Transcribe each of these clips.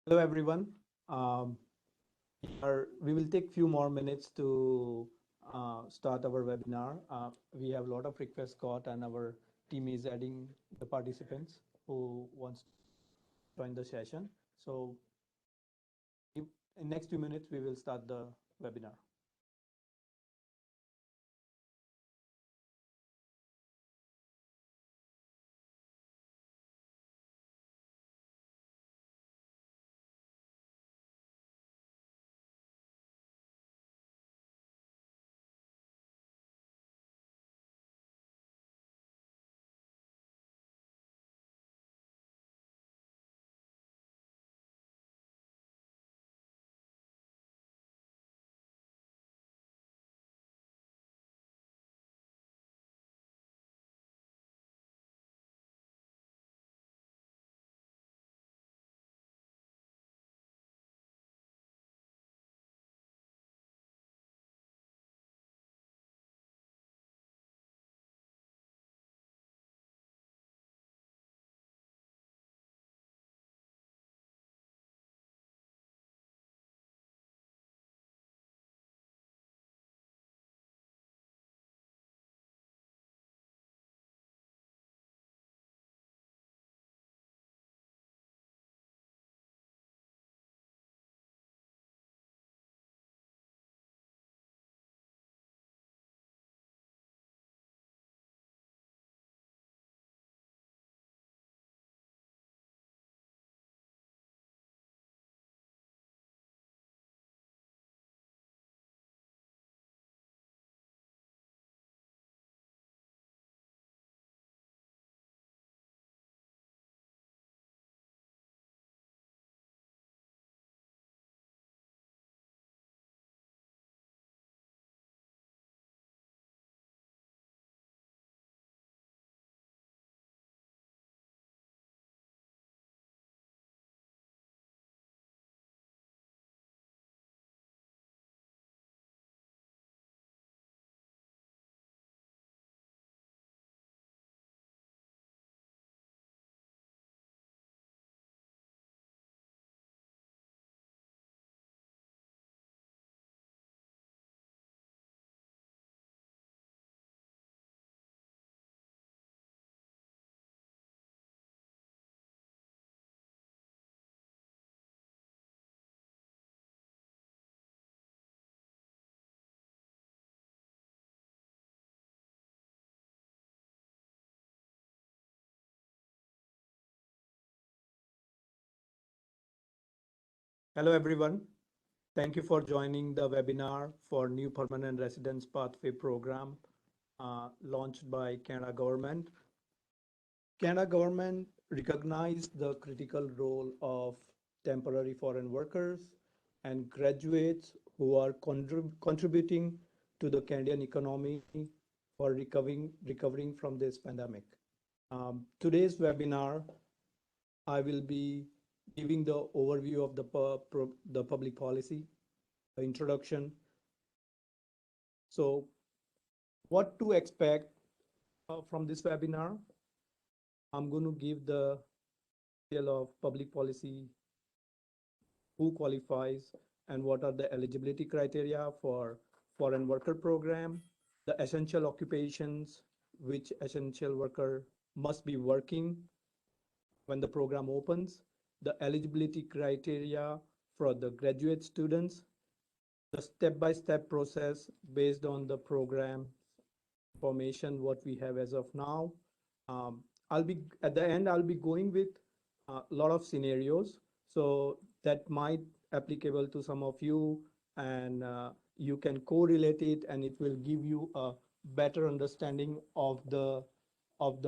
Hello, everyone. Um, we will take few more minutes to start our webinar. We have a lot of requests got, and our team is adding the participants who wants to join the session. So, in next few minutes, we will start the webinar. Hello, everyone. Thank you for joining the webinar for New Permanent Residence Pathway Program launched by Canada Government. Canada government recognized the critical role of temporary foreign workers and graduates who are contributing to the Canadian economy for recovering from this pandemic. Today's webinar, I will be giving the overview of the public policy, the introduction. So what to expect from this webinar? I'm going to give the detail of public policy, who qualifies, and what are the eligibility criteria for foreign worker program, the essential occupations which essential worker must be working when the program opens, the eligibility criteria for the graduate students, the step-by-step process based on the program information what we have as of now. I'll be at the end, I'll be going with a lot of scenarios. So that might applicable to some of you, and you can correlate it, and it will give you a better understanding of the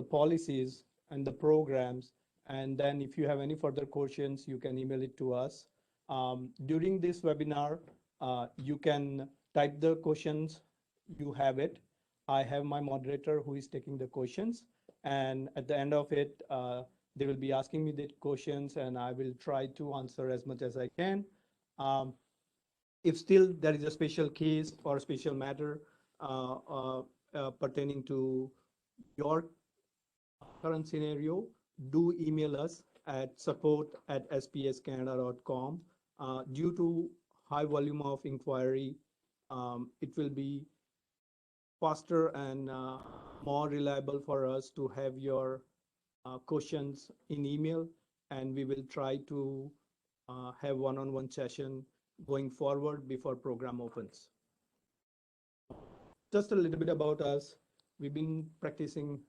policies and the programs. And then if you have any further questions, you can email it to us. During this webinar, you can type the questions, you have it. I have my moderator who is taking the questions. And at the end of it, they will be asking me the questions, and I will try to answer as much as I can. If still there is a special case or special matter pertaining to your current scenario, do email us, at support@spscanada.com. Due to high volume of inquiry, it will be faster and more reliable for us to have your questions in email, and we will try to have one-on-one session going forward before program opens. Just a little bit about us. We've been practicing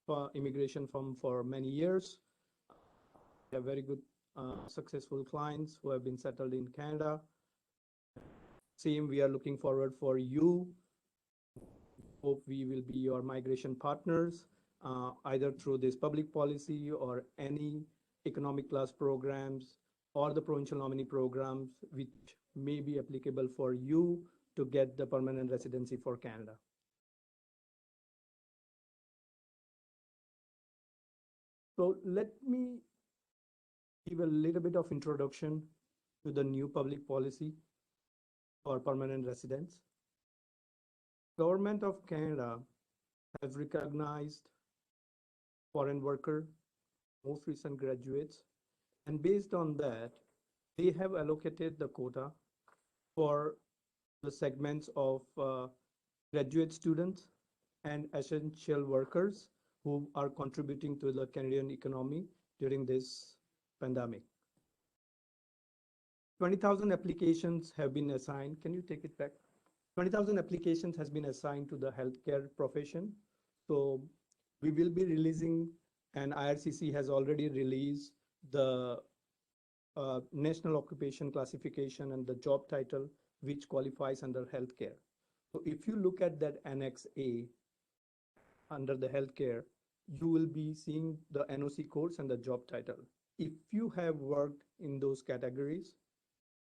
for immigration for many years. We have very good, successful clients who have been settled in Canada. Same, we are looking forward for you. Hope we will be your migration partners, either through this public policy or any economic class programs or the provincial nominee programs, which may be applicable for you to get the permanent residency for Canada. So let me give a little bit of introduction to the new public policy for permanent residents. Government of Canada has recognized foreign worker, most recent graduates, and based on that, they have allocated the quota for the segments of graduate students and essential workers who are contributing to the Canadian economy during this pandemic. 20,000 applications have been assigned. Can you take it back? 20,000 applications has been assigned to the healthcare profession. So we will be releasing, and IRCC has already released the national occupation classification and the job title which qualifies under healthcare. So if you look at that Annex A under the healthcare, you will be seeing the NOC codes and the job title. If you have worked in those categories,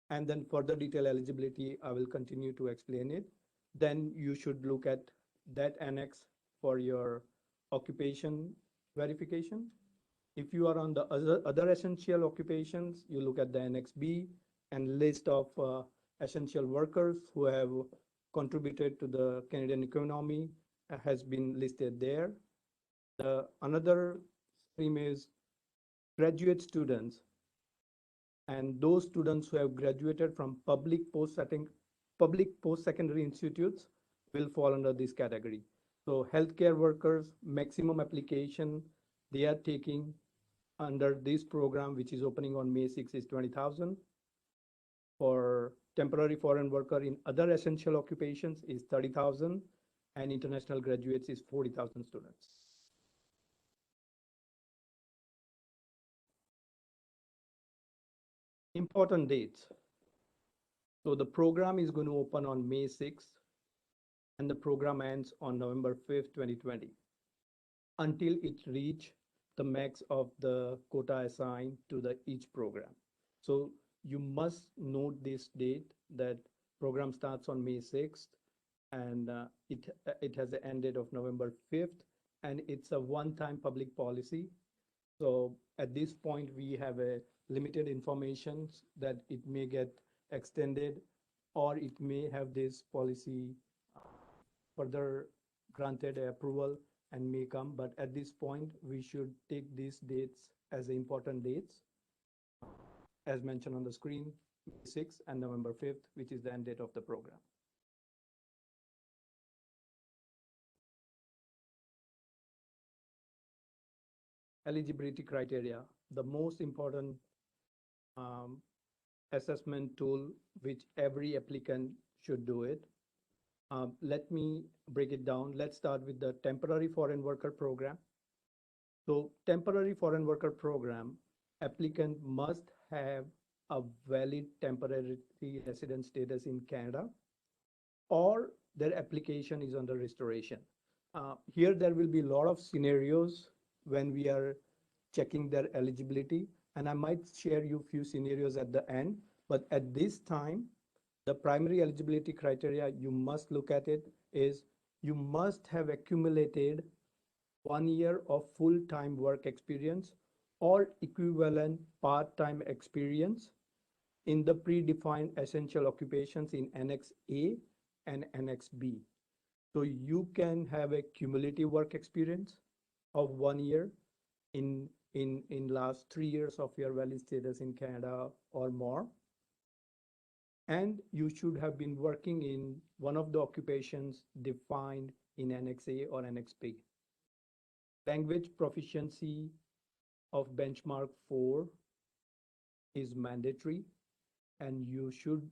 and then further detail eligibility, I will continue to explain it, then you should look at that annex for your occupation verification. If you are on the other essential occupations, you look at the Annex B, and list of essential workers who have contributed to the Canadian economy has been listed there. Another stream is graduate students, and those students who have graduated from public post-secondary institutes will fall under this category. So healthcare workers, maximum application they are taking under this program, which is opening on May 6, is 20,000. For temporary foreign worker in other essential occupations is 30,000, and international graduates is 40,000 students. Important dates. So the program is going to open on May 6th, and the program ends on November 5th, 2020, until it reach the max of the quota assigned to each program. So you must note this date, that program starts on May 6th, and it has an end date of November 5th, and it's a one-time public policy. So at this point, we have a limited information that it may get extended, or it may have this policy further granted approval and may come. But at this point, we should take these dates as important dates, as mentioned on the screen, May 6th and November 5th, which is the end date of the program. Eligibility criteria, the most important assessment tool which every applicant should do it. Let me break it down. Let's start with the temporary foreign worker program. So temporary foreign worker program, applicant must have a valid temporary resident status in Canada, or their application is under restoration. Here there will be a lot of scenarios when we are checking their eligibility, and I might share you a few scenarios at the end, but at this time, the primary eligibility criteria you must look at it is you must have accumulated 1 year of full-time work experience or equivalent part-time experience in the predefined essential occupations in Annex A and Annex B. So you can have a cumulative work experience of 1 year in in last 3 years of your valid status in Canada or more. And you should have been working in one of the occupations defined in Annex A or Annex B. Language proficiency of benchmark 4 is mandatory, and you should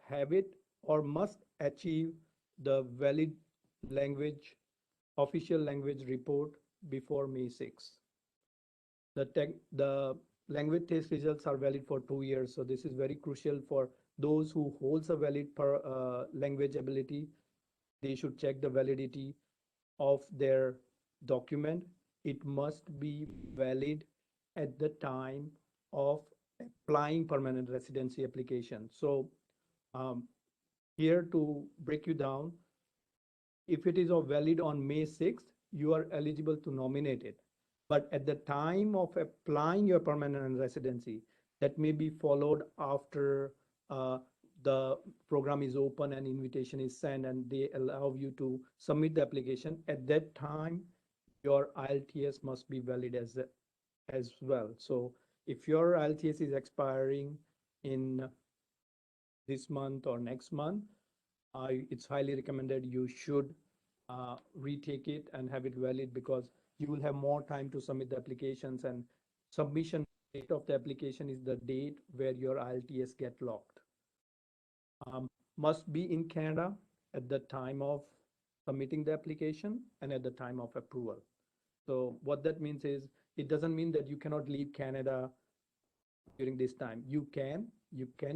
have it or must achieve the valid language, official language report before May 6. The language test results are valid for 2 years. So this is very crucial for those who holds a valid language ability. They should check the validity of their document. It must be valid at the time of applying permanent residency application. So here to break you down, if it is valid on May 6th, you are eligible to nominate it. But at the time of applying your permanent residency, that may be followed after the program is open and invitation is sent and they allow you to submit the application. At that time, your IELTS must be valid as well. So if your IELTS is expiring in this month or next month, it's highly recommended you should retake it and have it valid, because you will have more time to submit the applications, and submission date of the application is the date where your IELTS get locked. Must be in Canada at the time of submitting the application and at the time of approval. So what that means is, it doesn't mean that you cannot leave Canada during this time. You can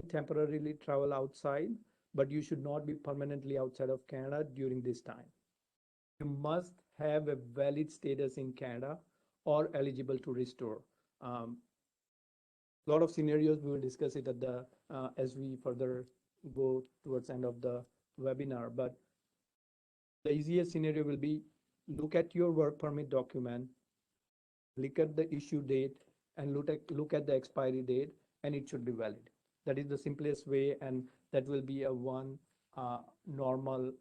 temporarily travel outside, but you should not be permanently outside of Canada during this time. You must have a valid status in Canada or eligible to restore. A lot of scenarios, we will discuss it at the as we further go towards the end of the webinar. But the easiest scenario will be, look at your work permit document, look at the issue date, and look at the expiry date, and it should be valid. That is the simplest way, and that will be a one normal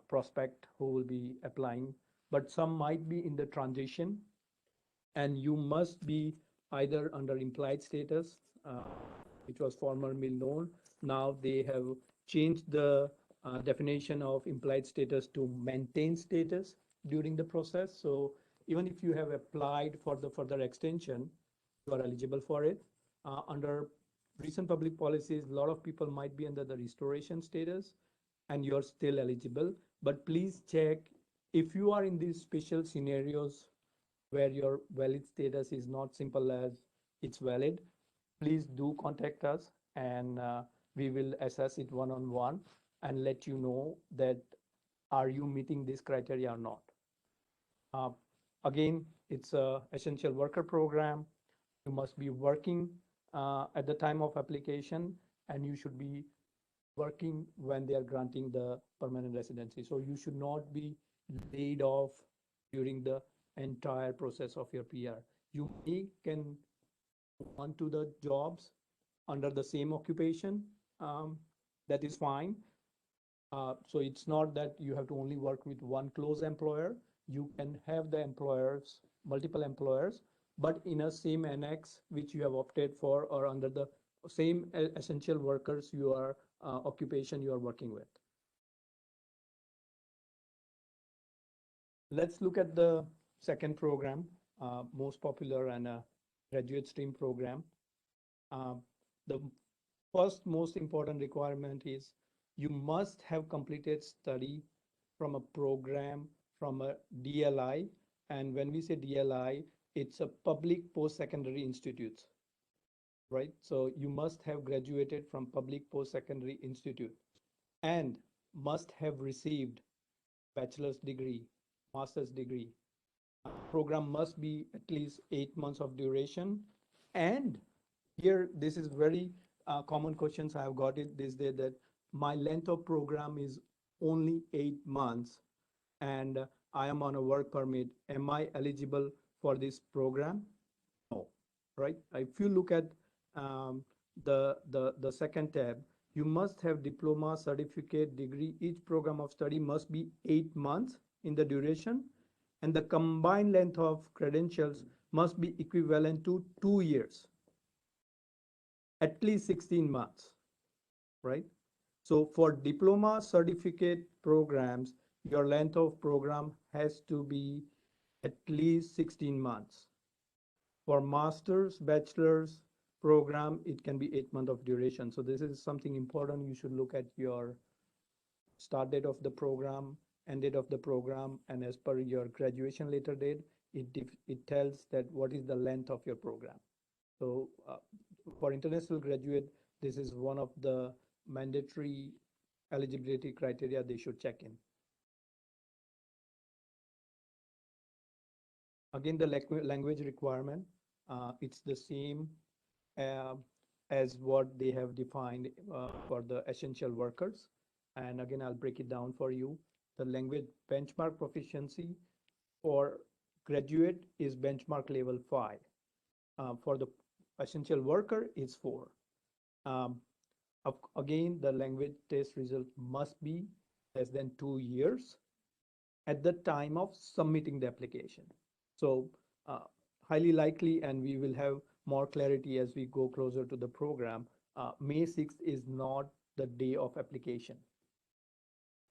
prospect who will be applying. But some might be in the transition, and you must be either under implied status, which was formerly known. Now they have changed the definition of implied status to maintained status during the process. So even if you have applied for the further extension, you are eligible for it. Under recent public policies, a lot of people might be under the restoration status, and you're still eligible. But please check, if you are in these special scenarios where your valid status is not simple as it's valid, please do contact us, and we will assess it one-on-one and let you know that are you meeting this criteria or not. Again, it's a essential worker program. You must be working at the time of application, and you should be working when they are granting the permanent residency. So you should not be laid off during the entire process of your PR. You can on to the jobs under the same occupation. That is fine. So it's not that you have to only work with one close employer. You can have the employers, multiple employers, but in a same annex which you have opted for, or under the same essential workers you are occupation you are working with. Let's look at the second program, most popular and graduate stream program. The first most important requirement is you must have completed study from a program from a DLI. And when we say DLI, it's a public post-secondary institute, right? So you must have graduated from public post-secondary institute and must have received bachelor's degree, master's degree. Program must be at least 8 months of duration. And here, this is very common questions I have got it this day, that my length of program is only 8 months and I am on a work permit. Am I eligible for this program? No, right? If you look at the second tab, you must have diploma, certificate, degree. Each program of study must be 8 months in the duration, and the combined length of credentials must be equivalent to 2 years, at least 16 months, right? So for diploma certificate programs, your length of program has to be at least 16 months. For master's, bachelor's program, it can be 8 months of duration. So this is something important. You should look at your start date of the program, end date of the program, and as per your graduation later date, it tells that what is the length of your program. So for international graduate, this is one of the mandatory eligibility criteria they should check in. Again, the language requirement, it's the same uh, as what they have defined for the essential workers. And again, I'll break it down for you. The language benchmark proficiency for graduate is benchmark level 5. For the essential worker is 4. Um, Again, the language test result must be less than 2 years at the time of submitting the application. So highly likely, and we will have more clarity as we go closer to the program, May 6th is not the day of application.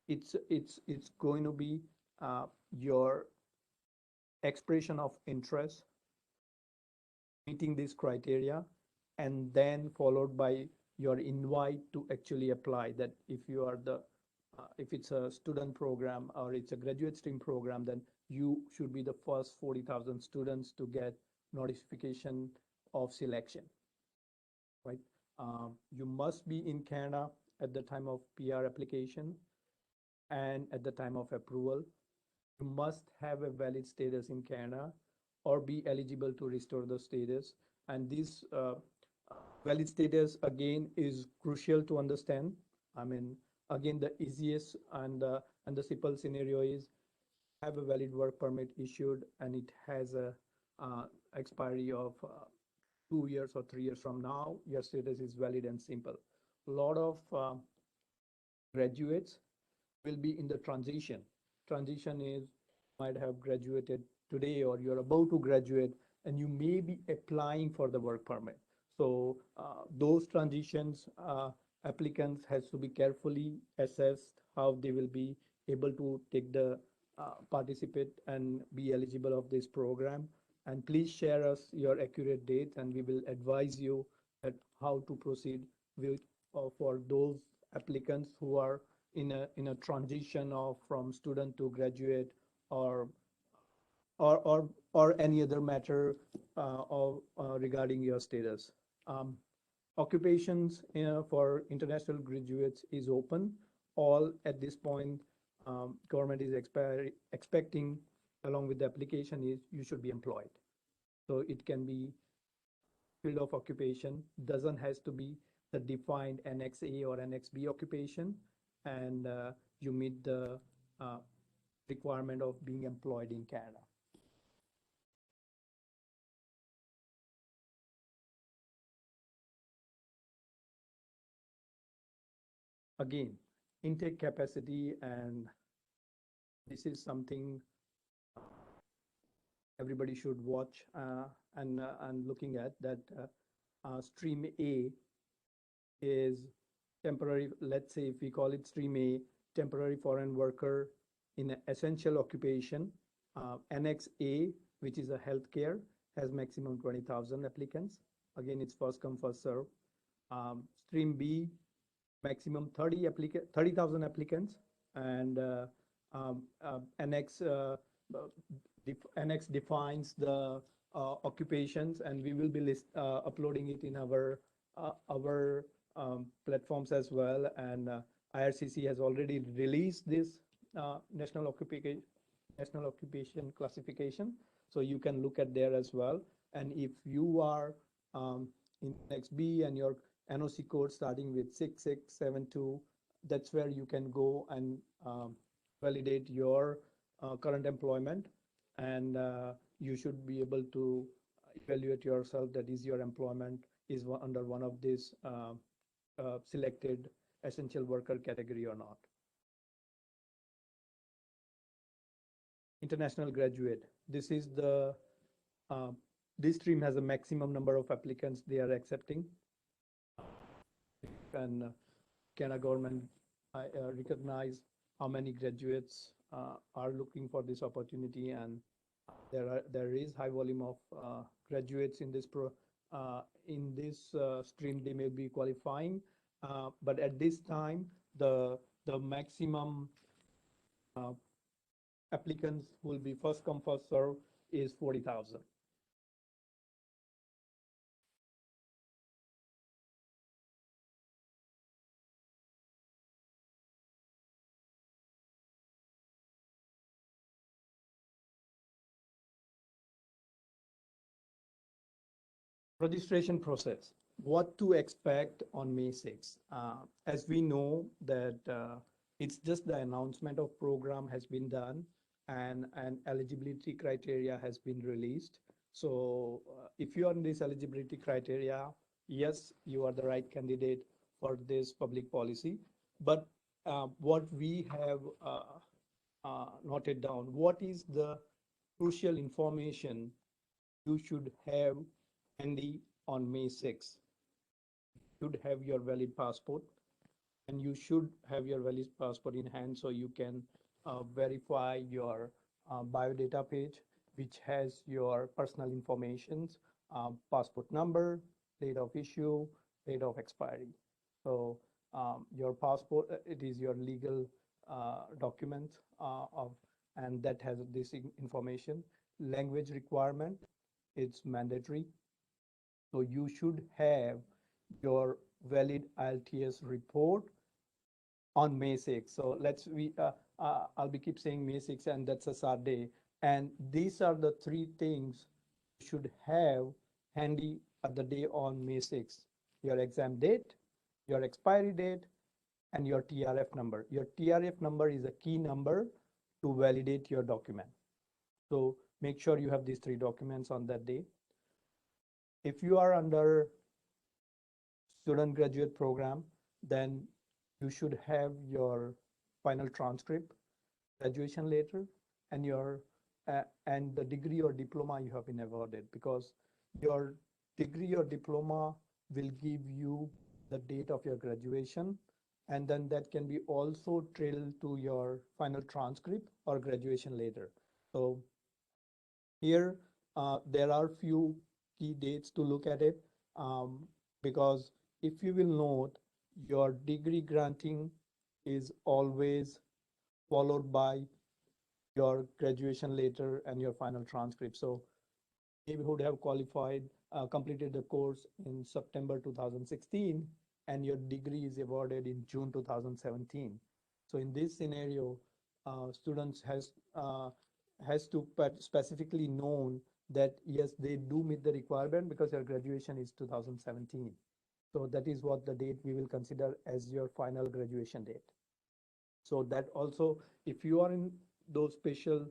It's going to be your expression of interest, meeting these criteria, and then followed by your invite to actually apply. That if you are the if it's a student program or it's a graduate stream program, then you should be the first 40,000 students to get notification of selection, right? You must be in Canada at the time of PR application and at the time of approval. You must have a valid status in Canada or be eligible to restore the status. And this valid status again is crucial to understand. I mean, again, the easiest and the simple scenario is have a valid work permit issued and it has a expiry of 2 years or 3 years from now. Your status is valid and simple. A lot of graduates will be in the transition. Transition is might have graduated today or you're about to graduate and you may be applying for the work permit. So those transitions applicants has to be carefully assessed how they will be able to take the participate and be eligible of this program. And please share us your accurate dates and we will advise you at how to proceed with for those applicants who are in a transition of from student to graduate or or any other matter regarding your status. Occupations for international graduates is open. All at this point, government is expecting along with the application is you should be employed. So it can be field of occupation, doesn't has to be the defined Annex A or Annex B occupation, and you meet the requirement of being employed in Canada. Again, intake capacity, and this is something everybody should watch and looking at that stream A is temporary. Let's say if we call it stream A, temporary foreign worker in an essential occupation. Annex A, which is a healthcare, has maximum 20,000 applicants. Again, it's first come, first serve. Stream B, maximum 30,000 applicants, and Annex Annex defines the occupations, and we will be uploading it in our platforms as well. And IRCC has already released this national occupation classification, so you can look at there as well. And if you are in Annex B and your NOC code starting with 6672, that's where you can go and validate your current employment, and you should be able to evaluate yourself that is your employment is under one of these selected essential worker category or not. International graduate. This is the this stream has a maximum number of applicants they are accepting. And Canada government recognize how many graduates are looking for this opportunity, and there is high volume of graduates in this stream. They may be qualifying, but at this time the maximum applicants who will be first come first serve is 40,000. Registration process. What to expect on May 6th? As we know that it's just the announcement of program has been done, and an eligibility criteria has been released. So if you are in this eligibility criteria, yes, you are the right candidate for this public policy. But what we have noted down, what is the crucial information you should have handy on May 6th? You should have your valid passport, and you should have your valid passport in hand so you can verify your biodata page, which has your personal informations, passport number, date of issue, date of expiry. So your passport, it is your legal document and that has this information. Language requirement, it's mandatory. So you should have your valid IELTS report on May 6th. So I'll be keep saying May 6th, and that's a Saturday. And these are the three things you should have handy at the day on May 6th. Your exam date, your expiry date, and your TRF number. Your TRF number is a key number to validate your document. So make sure you have these three documents on that day. If you are under student graduate program, then you should have your final transcript, graduation letter, and your and the degree or diploma you have been awarded, because your degree or diploma will give you the date of your graduation, and then that can be also trailed to your final transcript or graduation letter. So here there are few key dates to look at it, because if you will note, your degree granting is always followed by your graduation letter and your final transcript. So you would have qualified, completed the course in September 2016, and your degree is awarded in June 2017. So in this scenario, students has to specifically known that yes, they do meet the requirement because your graduation is 2017. So that is what the date we will consider as your final graduation date. So that also, if you are in those special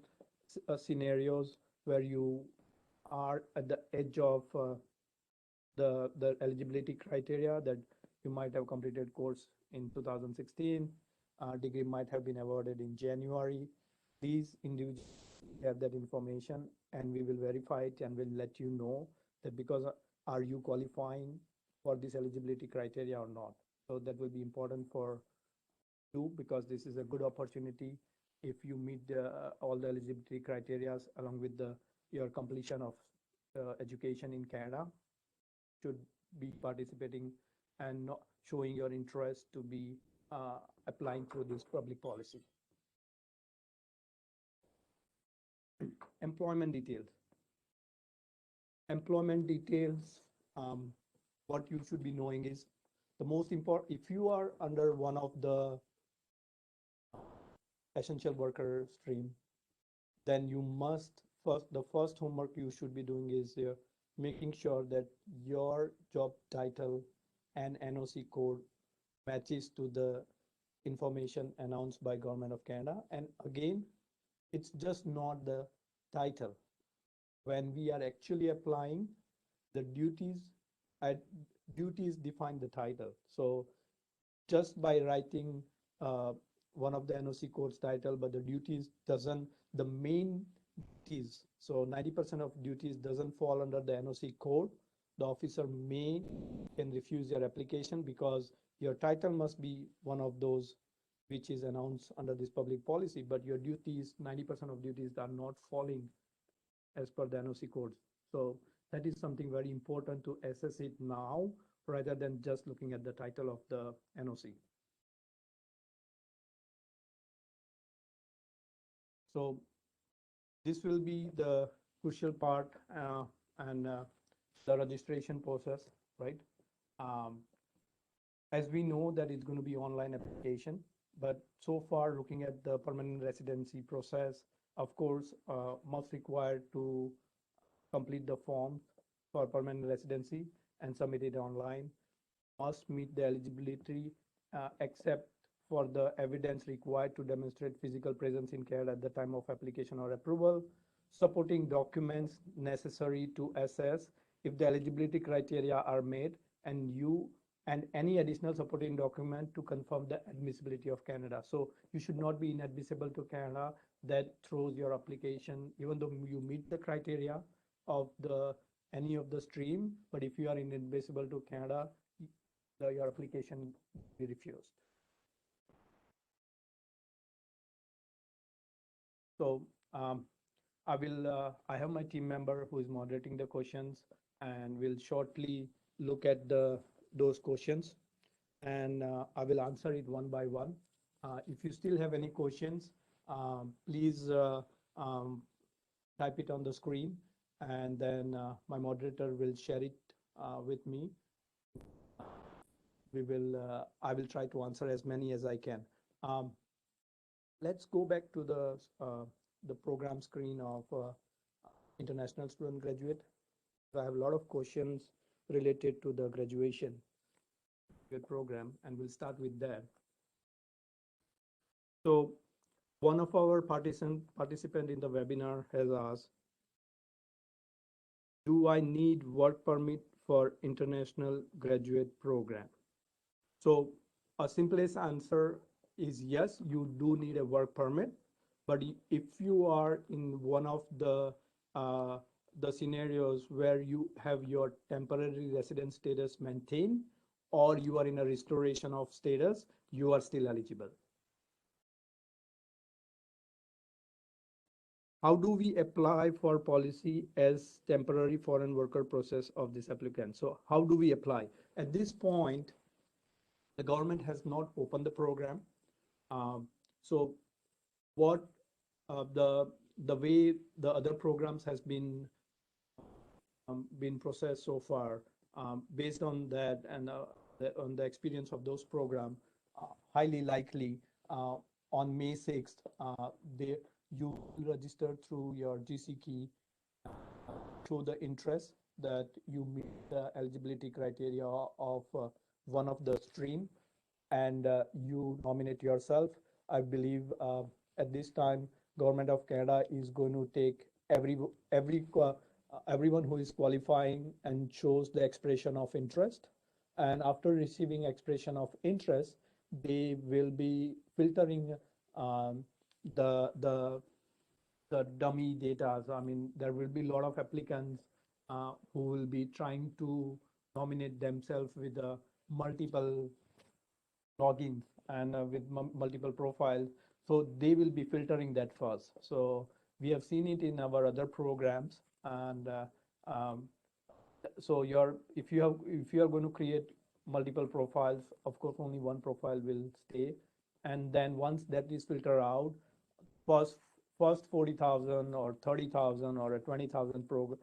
scenarios where you are at the edge of the eligibility criteria, that you might have completed course in 2016, degree might have been awarded in January. These individuals have that information, and we will verify it and will let you know that because are you qualifying for this eligibility criteria or not. So that will be important for you, because this is a good opportunity. If you meet all the eligibility criteria along with your completion of education in Canada, should be participating and not showing your interest to be applying through this public policy. Employment details. Employment details, what you should be knowing is the most important. If you are under one of the essential worker stream, then you must the first homework you should be doing is making sure that your job title and NOC code matches to the information announced by Government of Canada. And again, it's just not the title. When we are actually applying, the duties define the title. So just by writing one of the NOC codes title, but the duties doesn't, the main duties. So 90% of duties doesn't fall under the NOC code. The officer can refuse your application because your title must be one of those which is announced under this public policy, but your duties, 90% of duties are not falling as per the NOC code. So that is something very important to assess it now rather than just looking at the title of the NOC. So this will be the crucial part and the registration process, right? As we know that it's going to be online application, but so far looking at the permanent residency process, of course, must required to complete the form for permanent residency and submit it online, must meet the eligibility except for the evidence required to demonstrate physical presence in Canada at the time of application or approval, supporting documents necessary to assess if the eligibility criteria are met, and any additional supporting document to confirm the admissibility of Canada. So you should not be inadmissible to Canada. That throws your application, even though you meet the criteria of any of the stream, but if you are inadmissible to Canada, your application will be refused. So I have my team member who is moderating the questions, and we'll shortly look at those questions, and I will answer it one by one. If you still have any questions, please type it on the screen, and then my moderator will share it with me. I will try to answer as many as I can. Let's go back to the program screen of international student graduate. I have a lot of questions related to the graduation program, and we'll start with that. So one of our participant in the webinar has asked, do I need work permit for international graduate program? So a simplest answer is yes, you do need a work permit. But if you are in one of the scenarios where you have your temporary residence status maintained, or you are in a restoration of status, you are still eligible. How do we apply for policy as temporary foreign worker process of this applicant? So how do we apply? At this point, the government has not opened the program. So what the way the other programs has been processed so far, based on that and on the experience of those programs, highly likely on May 6th, you register through your GC key, through the interest that you meet the eligibility criteria of one of the stream, and you nominate yourself. I believe at this time, Government of Canada is going to take everyone who is qualifying and shows the expression of interest. And after receiving expression of interest, they will be filtering the dummy data. I mean, there will be a lot of applicants who will be trying to nominate themselves with multiple logins and with multiple profiles. So they will be filtering that first. So we have seen it in our other programs, and so if you are going to create multiple profiles, of course only one profile will stay, and then once that is filtered out, first 40,000 or 30,000 or 20,000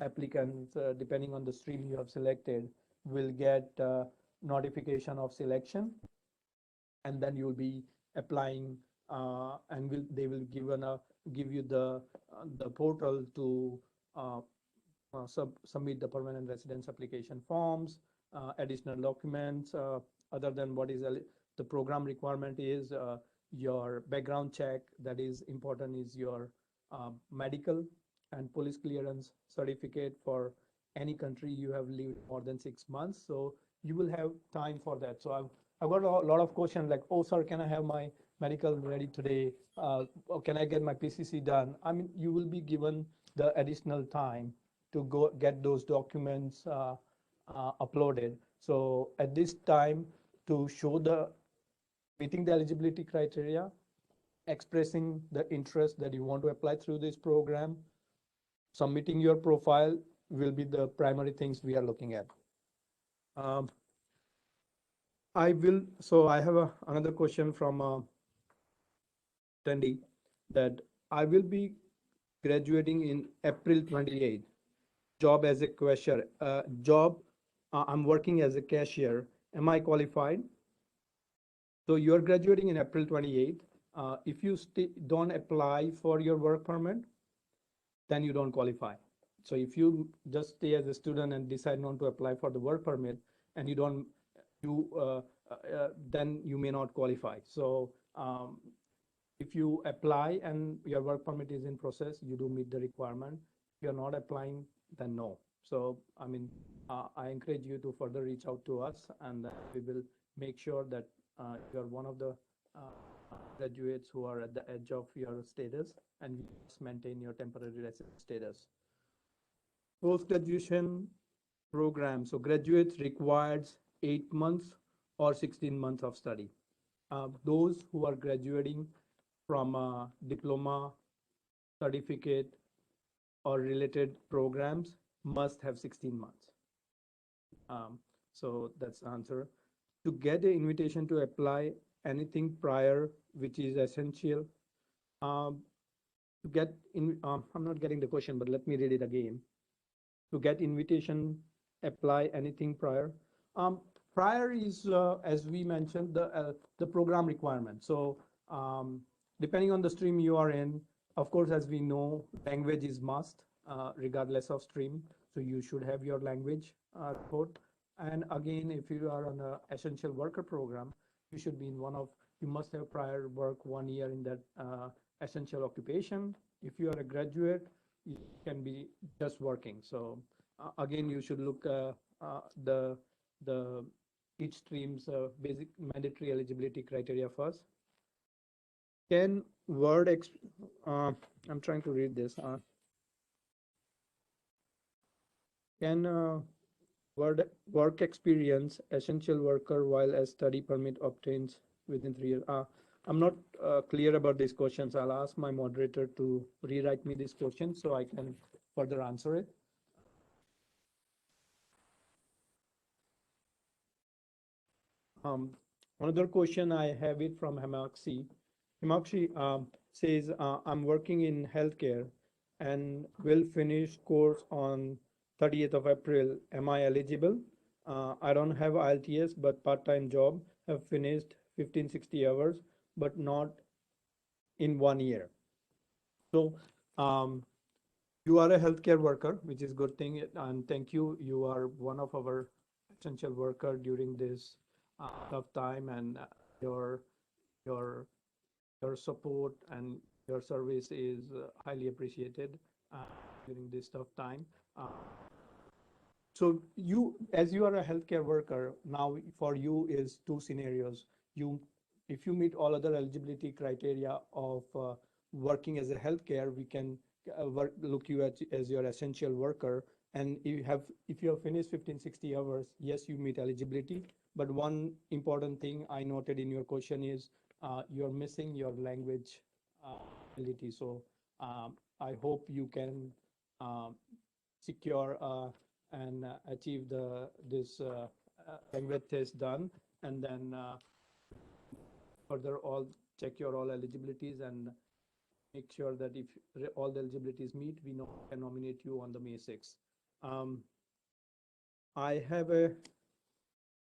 applicants, depending on the stream you have selected, will get notification of selection, and then you will be applying, and they will give you the portal to submit the permanent residence application forms, additional documents, other than what is the program requirement is your background check. That is important, is your medical and police clearance certificate for any country you have lived more than 6 months. So you will have time for that. So I've got a lot of questions like, oh sir, can I have my medical ready today. Or can I get my PCC done? I mean, you will be given the additional time to go get those documents uploaded. So at this time, to show the meeting the eligibility criteria, expressing the interest that you want to apply through this program, submitting your profile will be the primary things we are looking at. So I have another question from attendee that I will be graduating in April 28th. Job as a cashier. I'm working as a cashier. Am I qualified? So you're graduating in April 28th. If you don't apply for your work permit, then you don't qualify. So if you just stay as a student and decide not to apply for the work permit, and you don't, then you may not qualify. So if you apply and your work permit is in process, you do meet the requirement. If you're not applying, then no. So I mean, I encourage you to further reach out to us, and we will make sure that you're one of the graduates who are at the edge of your status, and you just maintain your temporary resident status. Post-graduation program. So graduates requires 8 months or 16 months of study. Those who are graduating from a diploma, certificate, or related programs must have 16 months. So that's the answer. To get an invitation to apply anything prior, which is essential. To get in, I'm not getting the question, but let me read it again. To get invitation, apply anything prior. Prior is, as we mentioned, the program requirement. So depending on the stream you are in, of course, as we know, language is must, regardless of stream. So you should have your language report. And again, if you are on an essential worker program, you should be in you must have prior work 1 year in that essential occupation. If you are a graduate, you can be just working. So again, you should look each stream's basic mandatory eligibility criteria first. Can I'm trying to read this. Can work experience essential worker while a study permit obtains within 3 years? I'm not clear about these questions. I'll ask my moderator to rewrite me this question so I can further answer it. Another question I have it from Himakshi. Himakshi says, I'm working in healthcare and will finish course on 30th of April. Am I eligible? I don't have IELTS, but part-time job, have finished 1560 hours, but not in 1 year. So you are a healthcare worker, which is good thing, and thank you. You are one of our essential worker during this tough time, and your support and your service is highly appreciated during this tough time. So as you are a healthcare worker, now for you is two scenarios. If you meet all other eligibility criteria of working as a healthcare, we can look you as your essential worker. And if you have finished 1560 hours, yes, you meet eligibility. But one important thing I noted in your question is you're missing your language ability. So I hope you can secure and achieve this language test done, and then further check your all eligibilities and make sure that if all the eligibilities meet, we can nominate you on the May 6th. I have a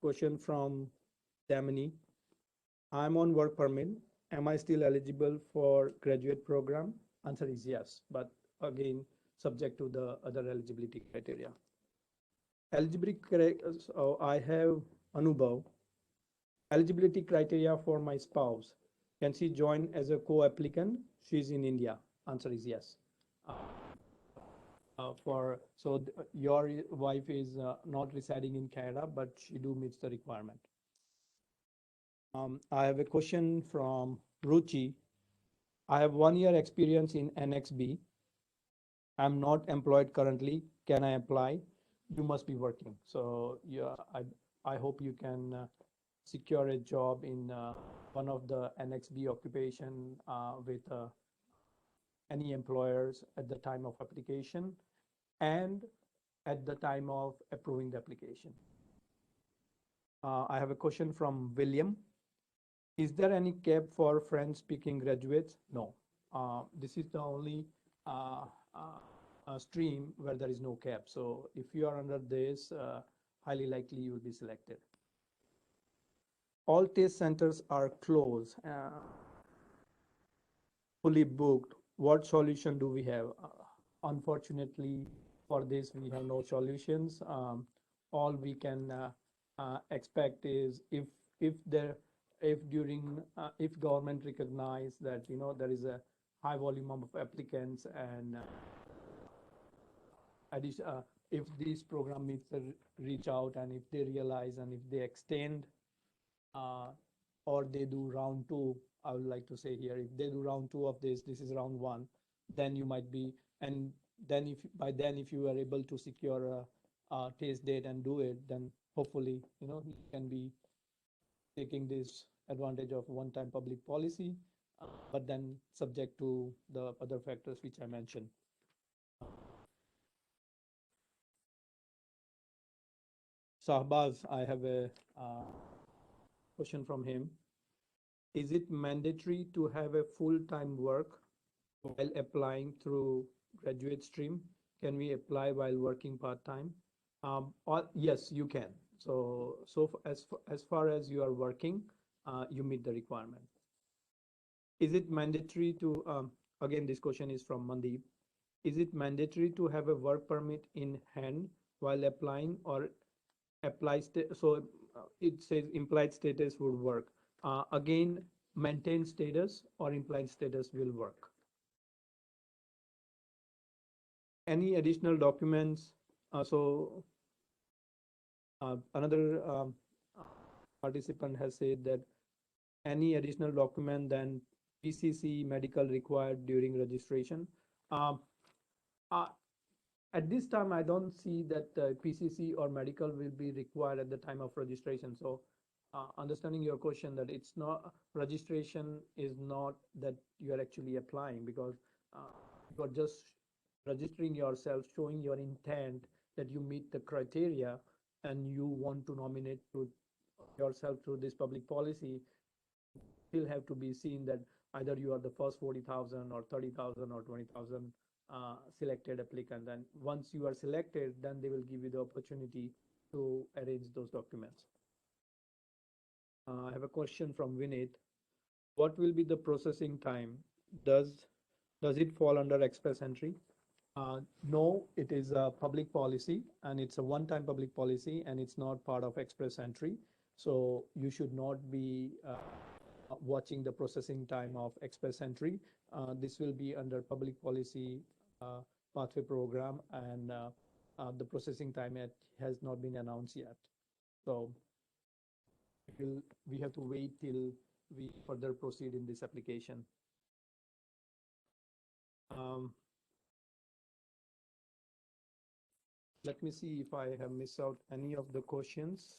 question from Damini. I'm on work permit. Am I still eligible for graduate program? Answer is yes, but again, subject to the other eligibility criteria. Eligibility criteria, so I have Anubhav. Eligibility criteria for my spouse. Can she join as a co-applicant? She's in India. Answer is yes. Your wife is not residing in Canada, but she do meets the requirement. I have a question from Ruchi, I have 1 year experience in NXB. I'm not employed currently. Can I apply? You must be working. So yeah, I hope you can secure a job in one of the NXB occupation with any employers at the time of application and at the time of approving the application. I have a question from William. Is there any cap for French speaking graduates? No. This is the only uh, stream where there is no cap. So if you are under this, highly likely you will be selected. All test centers are closed, fully booked. What solution do we have? Unfortunately, for this, we have no solutions. All we can expect is if there if government recognize that there is a high volume of applicants and if this program needs to reach out and if they realize and if they extend uh, or they do round two, I would like to say here, if they do round two of this is round one, then you might be, and then if by then if you are able to secure a test date and do it, then hopefully you can be taking this advantage of one-time public policy, but then subject to the other factors which I mentioned. Sahbaz, I have a question from him. Is it mandatory to have a full-time work while applying through graduate stream? Can we apply while working part-time? Or yes, you can. As far as you are working, you meet the requirement. Is it mandatory to, again, this question is from Mandeep. Is it mandatory to have a work permit in hand while applying or it says implied status would work. Again, maintained status or implied status will work. Any additional documents? Another participant has said that any additional document than PCC medical required during registration. Um, uh, at this time, I don't see that PCC or medical will be required at the time of registration. So understanding your question that it's not registration is not that you are actually applying because you are just registering yourself, showing your intent that you meet the criteria and you want to nominate to yourself through this public policy. Still have to be seen that either you are the first 40,000 or 30,000 or 20,000 selected applicant. And once you are selected, then they will give you the opportunity to arrange those documents. I have a question from Vinit. What will be the processing time? Does it fall under express entry? No, it is a public policy and it's a one-time public policy and it's not part of express entry. So you should not be watching the processing time of express entry. This will be under public policy pathway program and the processing time has not been announced yet. So we have to wait till we further proceed in this application. Let me see if I have missed out any of the questions.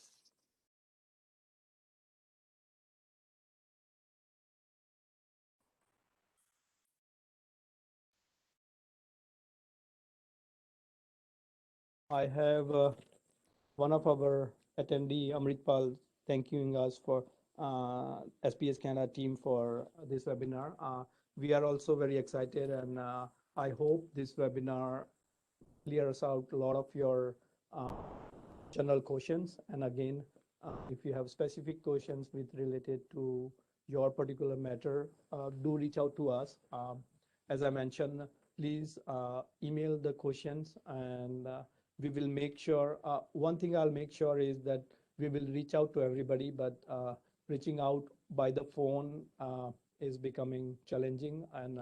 I have one of our attendee, Amritpal, thanking us for SPS Canada team for this webinar. We are also very excited and I hope this webinar clears out a lot of your general questions. And again, if you have specific questions with related to your particular matter, do reach out to us. As I mentioned, please email the questions and we will make sure, one thing I'll make sure is that we will reach out to everybody, but reaching out by the phone is becoming challenging. And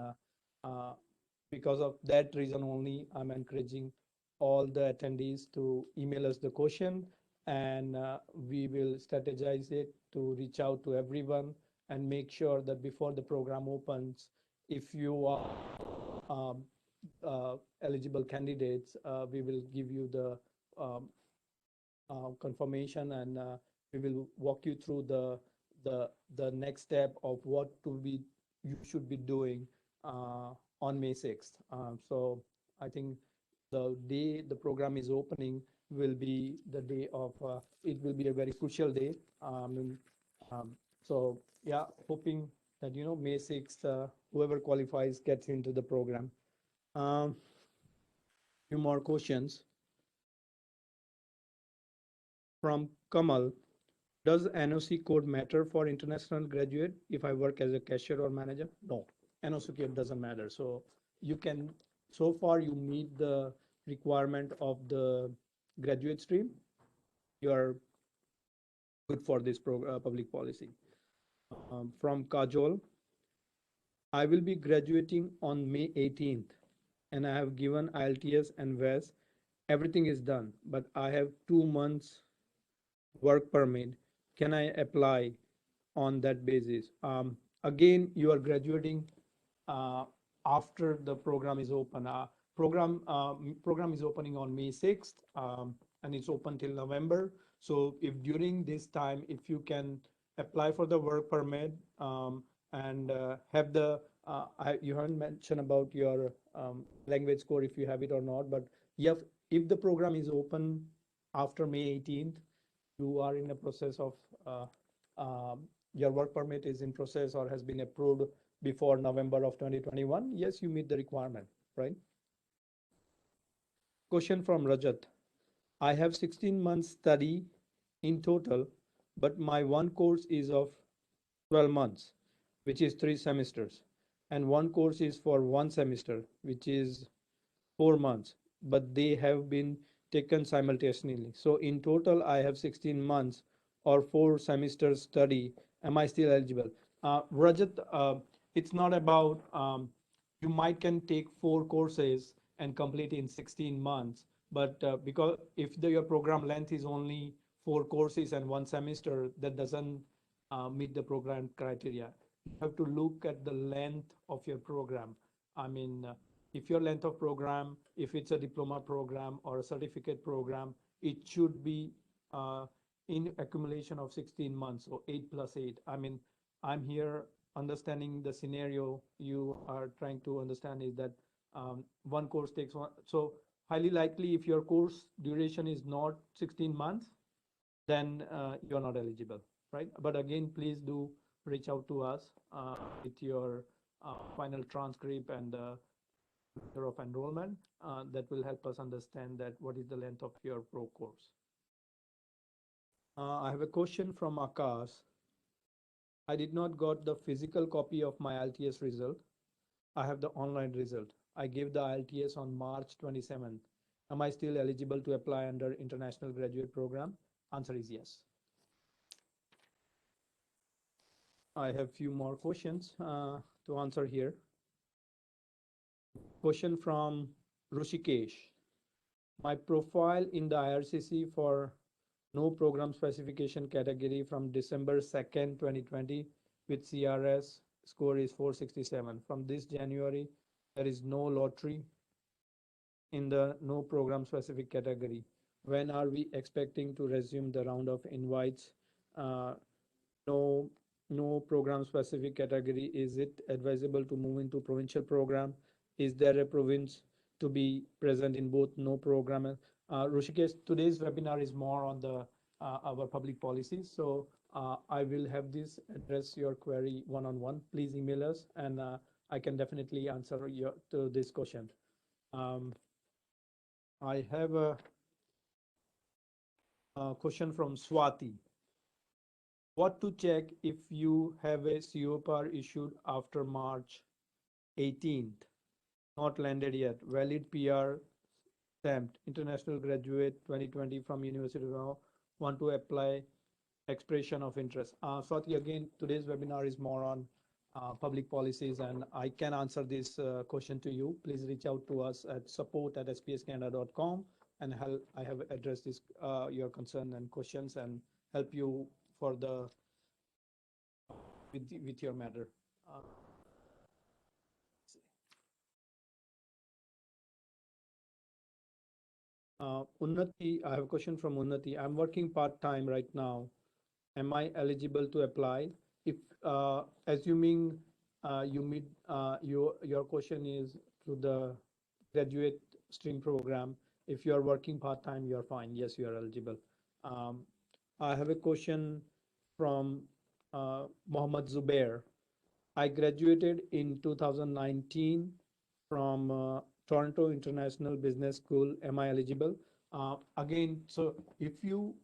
because of that reason only, I'm encouraging all the attendees to email us the question and we will strategize it to reach out to everyone and make sure that before the program opens, if you are um, eligible candidates, we will give you the um, confirmation, and we will walk you through the next step of what to be you should be doing on May 6th. So I think the day the program is opening will be the day of it will be a very crucial day. So yeah, hoping that May 6th, whoever qualifies gets into the program. Few more questions from Kamal. Does NOC code matter for international graduate if I work as a cashier or manager? No, NOC code doesn't matter. So you can, so far you meet the requirement of the graduate stream. You are good for this public policy. From Kajol, I will be graduating on May 18th and I have given IELTS and VES. Everything is done, but I have 2 months work permit. Can I apply on that basis? Again, you are graduating uh, after the program is open. Program is opening on May 6th, and it's open till November. So if during this time, if you can apply for the work permit and have the, you haven't mentioned about your language score if you have it or not, but if the program is open after May 18th, you are in a process of uh, your work permit is in process or has been approved before November of 2021, yes, you meet the requirement, right? Question from Rajat. I have 16 months study in total, but my one course is of 12 months, which is 3 semesters, and one course is for 1 semester, which is 4 months, but they have been taken simultaneously. So in total, I have 16 months or 4 semesters study. Am I still eligible? Rajat, it's not about, you might can take 4 courses and complete in 16 months, but because if your program length is only 4 courses and 1 semester, that doesn't meet the program criteria. You have to look at the length of your program. I mean, if your length of program, if it's a diploma program or a certificate program, it should be in accumulation of 16 months, so 8 plus 8. I mean, I'm here understanding the scenario you are trying to understand is that one course takes one. So highly likely if your course duration is not 16 months, then you're not eligible, right? But again, please do reach out to us with your final transcript and year of enrollment. That will help us understand that what is the length of your pro course. I have a question from Akash. I did not got the physical copy of my IELTS result. I have the online result. I gave the IELTS on March 27th. Am I still eligible to apply under international graduate program? Answer is yes. I have few more questions to answer here. Question from Rushikesh. My profile in the IRCC for no program specification category from December 2nd, 2020 with CRS score is 467. From this January, there is no lottery in the no program specific category. When are we expecting to resume the round of invites? No, no program specific category. Is it advisable to move into provincial program? Is there a province to be present in both no program? Rushikesh, today's webinar is more on the our public policies. So I will have this address your query one-on-one. Please email us and I can definitely answer to this question. I have a question from Swati. What to check if you have a COPR issued after March 18th, not landed yet, valid PR stamped, international graduate 2020 from University of Toronto, want to apply expression of interest. Swati, again, today's webinar is more on public policies and I can answer this question to you. Please reach out to us at support@spscanada.com and I have addressed this your concern and questions and help you for the with your matter. Unnati, I have a question from Unnati. I'm working part-time right now. Am I eligible to apply? If assuming you meet your question is to the graduate stream program. If you are working part-time, you're fine. Yes, you are eligible. Um, I have a question from Mohammed Zubair. I graduated in 2019 from Toronto International Business School. Am I eligible? Again, so if you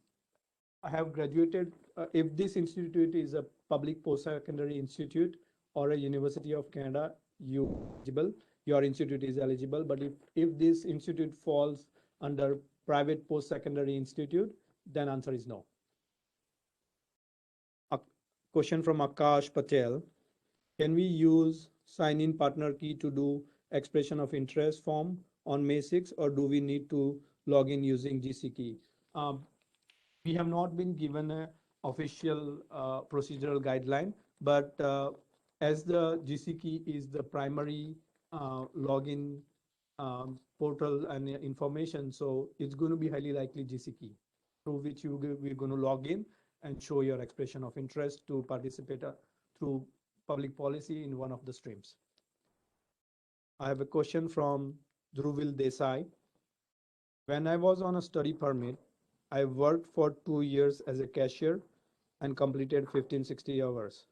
have graduated, if this institute is a public post-secondary institute or a University of Canada, you eligible. Your institute is eligible. But if this institute falls under private post-secondary institute, then answer is no. A question from Akash Patel. Can we use sign-in partner key to do expression of interest form on May 6, or do we need to log in using GC key? We have not been given a official procedural guideline, but as the GC key is the primary login portal and information, so it's going to be highly likely GC key through which we're going to log in and show your expression of interest to participate through public policy in one of the streams. I have a question from Dhruvil Desai. When I was on a study permit, I worked for 2 years as a cashier and completed 1560 hours.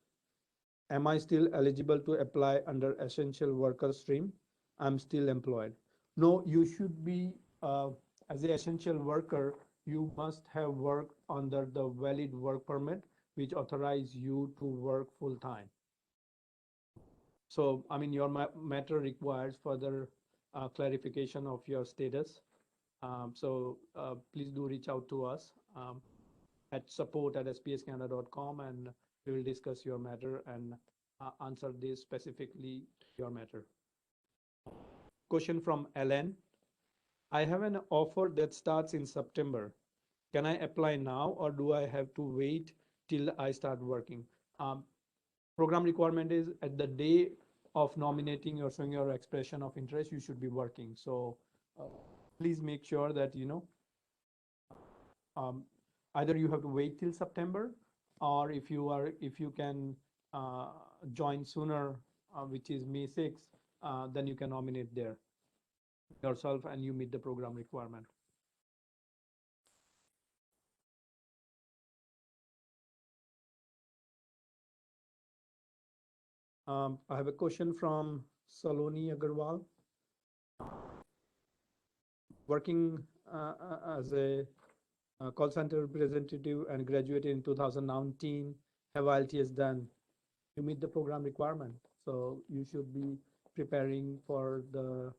Am I still eligible to apply under essential worker stream? I'm still employed. No, you should be, as an essential worker, you must have worked under the valid work permit, which authorize you to work full time. So, I mean, your matter requires further clarification of your status. So please do reach out to us at support@spscanada.com, and we will discuss your matter and answer this specifically your matter. Question from Ellen. I have an offer that starts in September. Can I apply now, or do I have to wait till I start working? Program requirement is at the day of nominating or showing your expression of interest, you should be working. So please make sure that, either you have to wait till September, or if you can join sooner, which is May 6th, then you can nominate there yourself and you meet the program requirement. I have a question from Saloni Agarwal. Working as a call center representative and graduated in 2019, have IELTS done. You meet the program requirement. So you should be preparing for the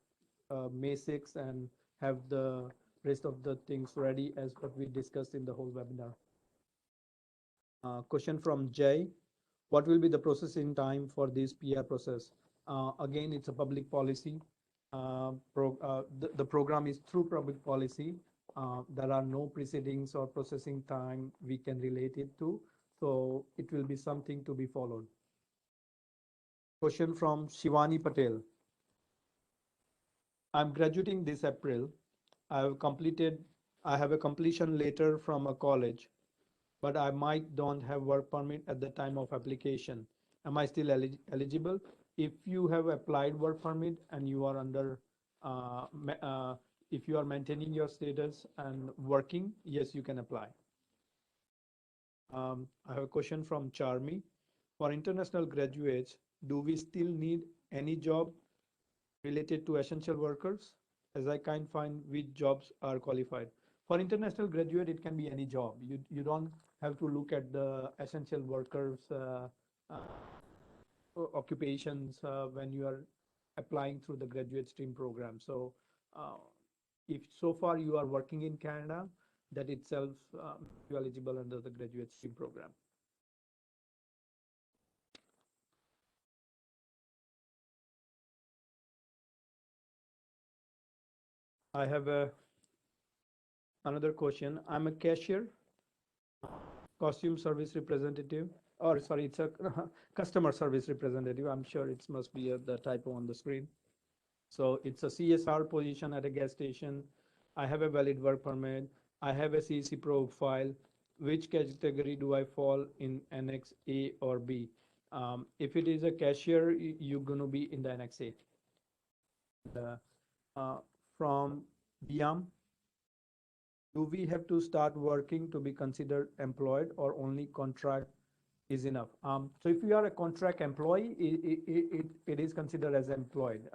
May 6th and have the rest of the things ready as what we discussed in the whole webinar. Question from Jay. What will be the processing time for this PR process? Again, it's a public policy. The program is through public policy. There are no proceedings or processing time we can relate it to. So it will be something to be followed. Question from Shivani Patel. I'm graduating this April. I have a completion letter from a college, but I might don't have work permit at the time of application. Am I still eligible? If you have applied work permit and you are under, if you are maintaining your status and working, yes, you can apply. I have a question from Charmi. For international graduates, do we still need any job related to essential workers? As I can't find which jobs are qualified. For international graduate, it can be any job. You don't have to look at the essential workers occupations when you are applying through the graduate stream program. So if so far you are working in Canada, that itself you're eligible under the graduate stream program. I have another question. I'm a cashier, costume service representative. or sorry, it's a customer service representative. I'm sure it must be the typo on the screen. So it's a CSR position at a gas station. I have a valid work permit. I have a CEC profile. Which category do I fall in, Annex A or B? If it is a cashier, you're going to be in the Annex A. From Biam, do we have to start working to be considered employed, or only contract is enough? So if you are a contract employee, it is considered as employed.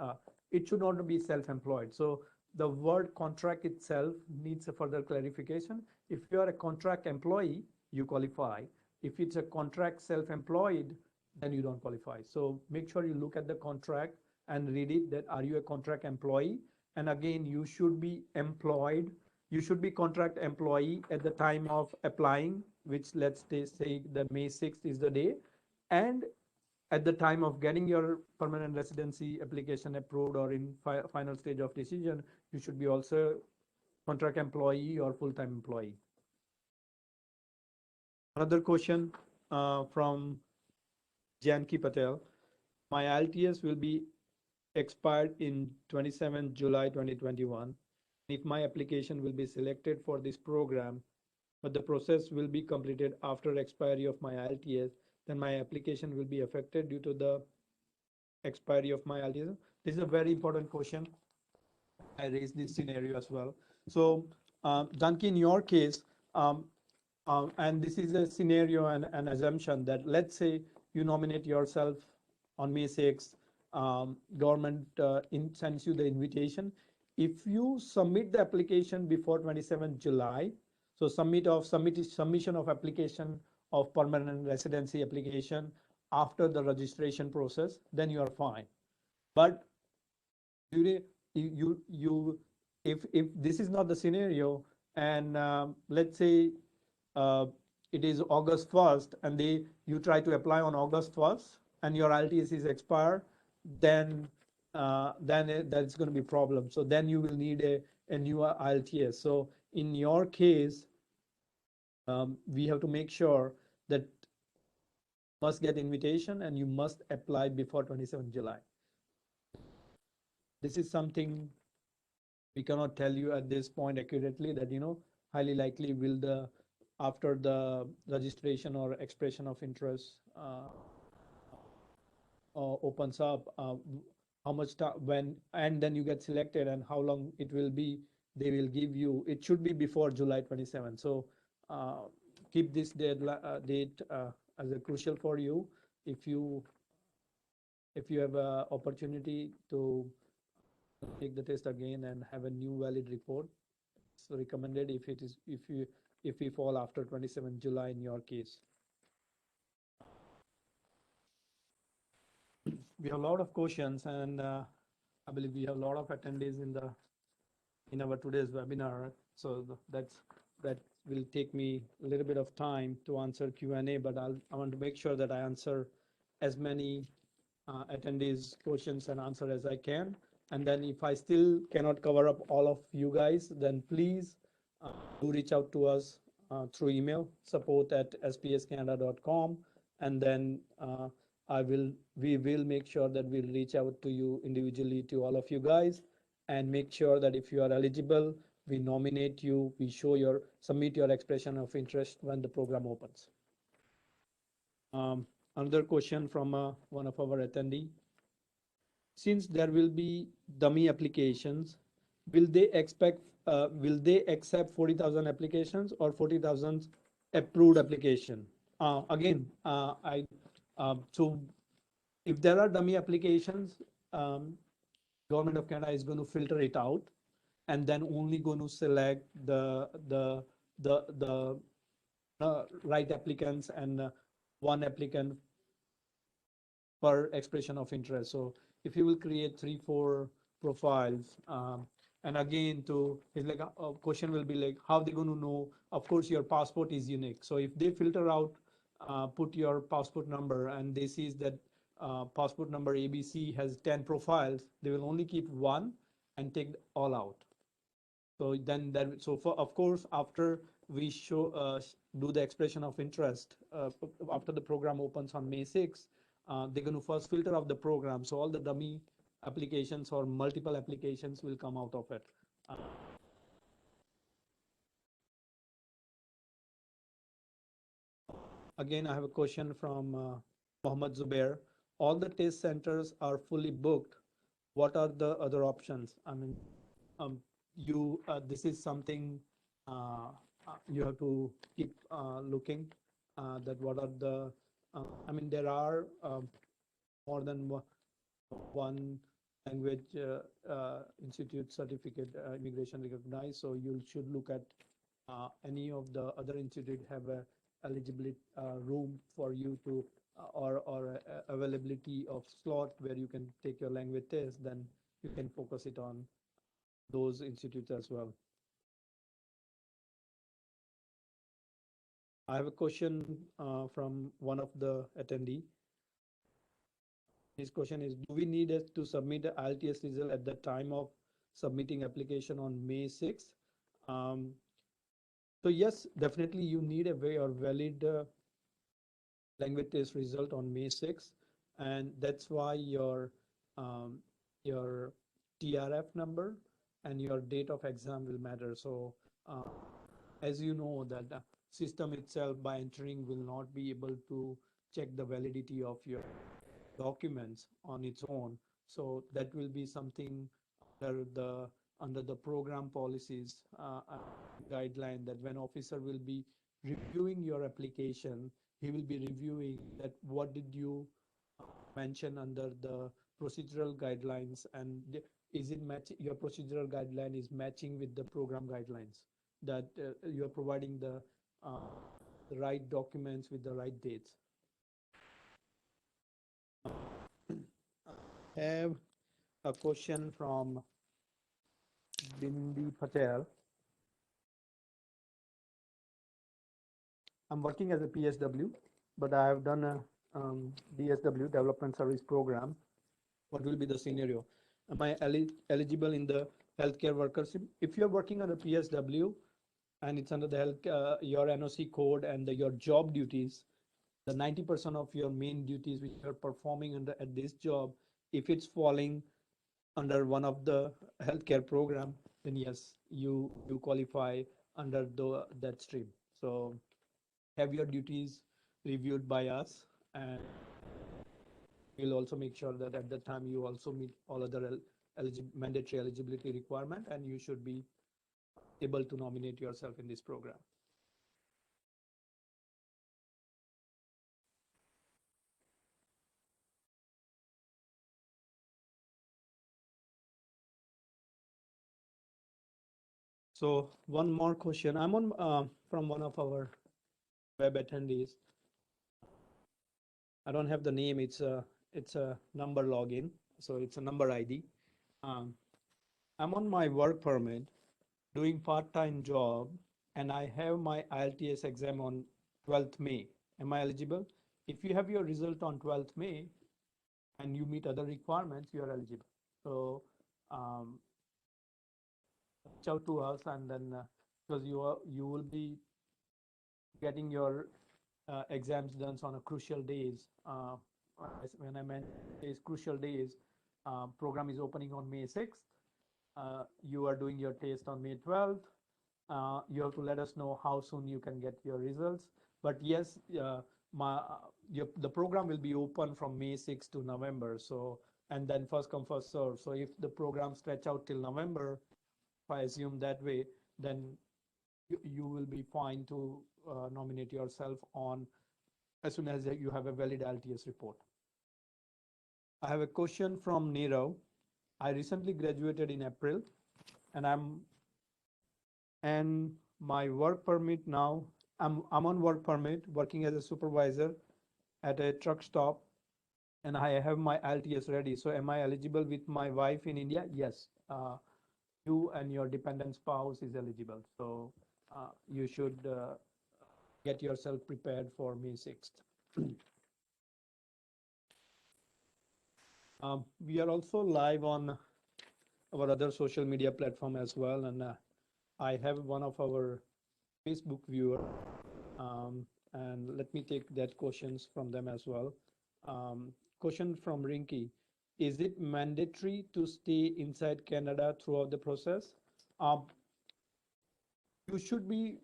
It should not be self-employed. So the word contract itself needs a further clarification. If you are a contract employee, you qualify. If it's a contract self-employed, then you don't qualify. So make sure you look at the contract and read it, that are you a contract employee? And again, you should be employed. You should be contract employee at the time of applying, which let's say the May 6th is the day. And at the time of getting your permanent residency application approved or in final stage of decision, you should be also contract employee or full-time employee. Another question from Janki Patel. My LTS will be expired in 27 July 2021. If my application will be selected for this program, but the process will be completed after expiry of my LTS, then my application will be affected due to the expiry of my LTS. This is a very important question. I raised this scenario as well. So, Janki, in your case, and this is a scenario and an assumption that, let's say you nominate yourself on May 6th, government sends you the invitation. If you submit the application before 27 July, so submission of application of permanent residency application after the registration process, then you are fine. But if this is not the scenario, and let's say it is August 1st, and you try to apply on August 1st, and your LTS is expired, then that's going to be a problem. So then you will need a new LTS. So in your case, we have to make sure that you must get invitation and you must apply before 27 July. This is something we cannot tell you at this point accurately, that highly likely will after the registration or expression of interest opens up, how much time when, and then you get selected, and how long it will be, they will give you. It should be before July 27. So keep this date as a crucial for you. If you have an opportunity to take the test again and have a new valid report, so recommended if you fall after 27 July in your case. We have a lot of questions, and I believe we have a lot of attendees in our today's webinar. So that will take me a little bit of time to answer Q&A, but I want to make sure that I answer as many attendees' questions and answer as I can. And then if I still cannot cover up all of you guys, then please do reach out to us through email, support@spscanada.com, and then we will make sure that we'll reach out to you individually, to all of you guys, and make sure that if you are eligible, we nominate you, we submit your expression of interest when the program opens. Another question from one of our attendees. Since there will be dummy applications, will they accept 40,000 applications or 40,000 approved application? So if there are dummy applications, Government of Canada is going to filter it out, and then only going to select the right applicants and one applicant per expression of interest. So if you will create 3-4 profiles, and again, it's like a question will be like, how they going to know? Of course, your passport is unique. So if they filter out, put your passport number, and they see that passport number ABC has 10 profiles, they will only keep one and take all out. So then of course, after we do the expression of interest after the program opens on May 6th. They're going to first filter out the program, so all the dummy applications or multiple applications will come out of it. Again, I have a question from Mohammed Zubair. All the test centers are fully booked. What are the other options? I mean, this is something you have to keep looking that what are the, I mean, there are more than one language institute certificate immigration recognized. So you should look at any of the other institute have a eligibility room for you to or availability of slot where you can take your language test, then you can focus it on those institutes as well. I have a question from one of the attendee. His question is, do we need to submit the IELTS result at the time of submitting application on May 6th? So yes, definitely you need a valid language test result on May 6th, and that's why your TRF number and your date of exam will matter. So as you know that the system itself by entering will not be able to check the validity of your documents on its own. So that will be something under the program policies guideline, that when officer will be reviewing your application, he will be reviewing that what did you mention under the procedural guidelines, and is it matching, your procedural guideline is matching with the program guidelines, that you are providing the right documents with the right dates. I have a question from Bindi Patel. I'm working as a PSW, but I have done a DSW, Development Service Program. What will be the scenario? Am I eligible in the healthcare workers? If you're working on a PSW and it's under the health, your NOC code and your job duties, the 90% of your main duties which you're performing under at this job, if it's falling under one of the healthcare program, then yes, you qualify under that stream. So have your duties reviewed by us, and we'll also make sure that at that time you also meet all other mandatory eligibility requirement, and you should be able to nominate yourself in this program. So one more question. I'm on from one of our web attendees. I don't have the name. It's a number login, so it's a number ID. I'm on my work permit, doing part-time job, and I have my IELTS exam on 12th May. Am I eligible? If you have your result on 12th May and you meet other requirements, you are eligible. So reach out to us, and then because you will be getting your exams done on a crucial days. When I meant is crucial days, program is opening on May 6th. You are doing your test on May 12th. You have to let us know how soon you can get your results. But yes, the program will be open from May 6th to November. So, and then first come, first serve. So if the program stretch out till November, if I assume that way, then you will be fine to nominate yourself on as soon as you have a valid IELTS report. I have a question from Nirav. I recently graduated in April, and my work permit now, I'm on work permit working as a supervisor at a truck stop, and I have my IELTS ready. So am I eligible with my wife in India? Yes. You and your dependent spouse is eligible. So you should get yourself prepared for May 6th. We are also live on our other social media platform as well, and I have one of our Facebook viewer, and let me take that questions from them as well. Question from Rinky: is it mandatory to stay inside Canada throughout the process? Um, you should be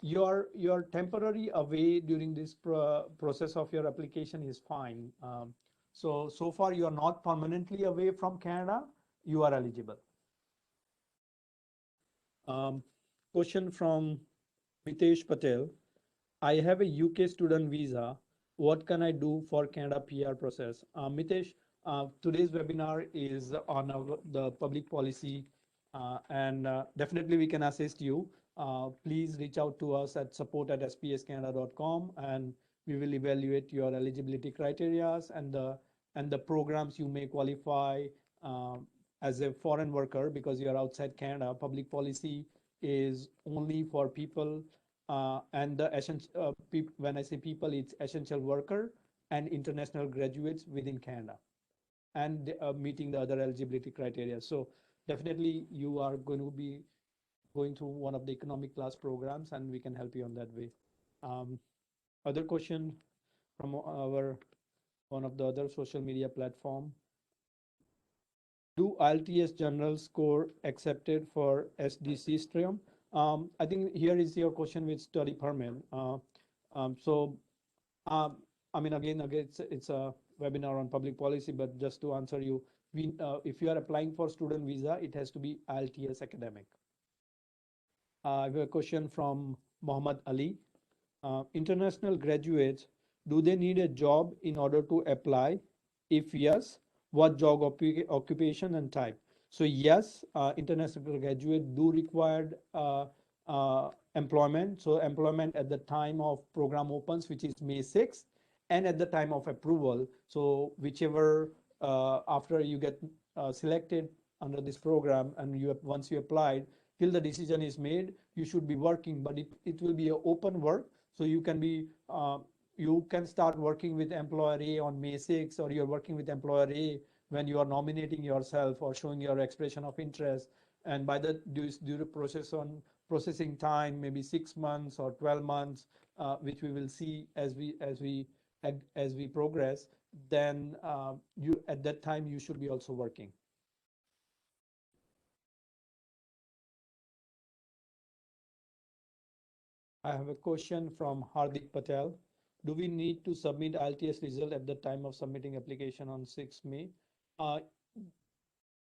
you're temporary away during this process of your application is fine. So far you are not permanently away from Canada, you are eligible. Question from Mitesh Patel: I have a UK student visa. What can I do for Canada PR process? Mitesh, today's webinar is on the public policy, and definitely we can assist you. Please reach out to us at support@spscanada.com, and we will evaluate your eligibility criteria and the programs you may qualify as a foreign worker because you are outside Canada. Public policy is only for people and the essential when I say people, it's essential worker and international graduates within Canada, and meeting the other eligibility criteria. So definitely you are going to be going through one of the economic class programs, and we can help you on that way. Other question from our one of the other social media platform: do IELTS general score accepted for SDC stream? I think here is your question with study permit. So, I mean, again, it's a webinar on public policy, but just to answer you, if you are applying for student visa, it has to be IELTS academic. I have a question from Muhammad Ali. International graduates, do they need a job in order to apply? If yes, what job occupation and type? So yes, international graduates do require employment. So employment at the time of program opens, which is May 6th, and at the time of approval. So whichever after you get selected under this program and once you applied, till the decision is made, you should be working, but it will be an open work. So you can be you can start working with employer A on May 6th, or you're working with employer A when you are nominating yourself or showing your expression of interest. And by the due processing time, maybe 6 months or 12 months, which we will see as we progress. Then you at that time you should be also working. I have a question from Hardik Patel. Do we need to submit IELTS result at the time of submitting application on 6 May?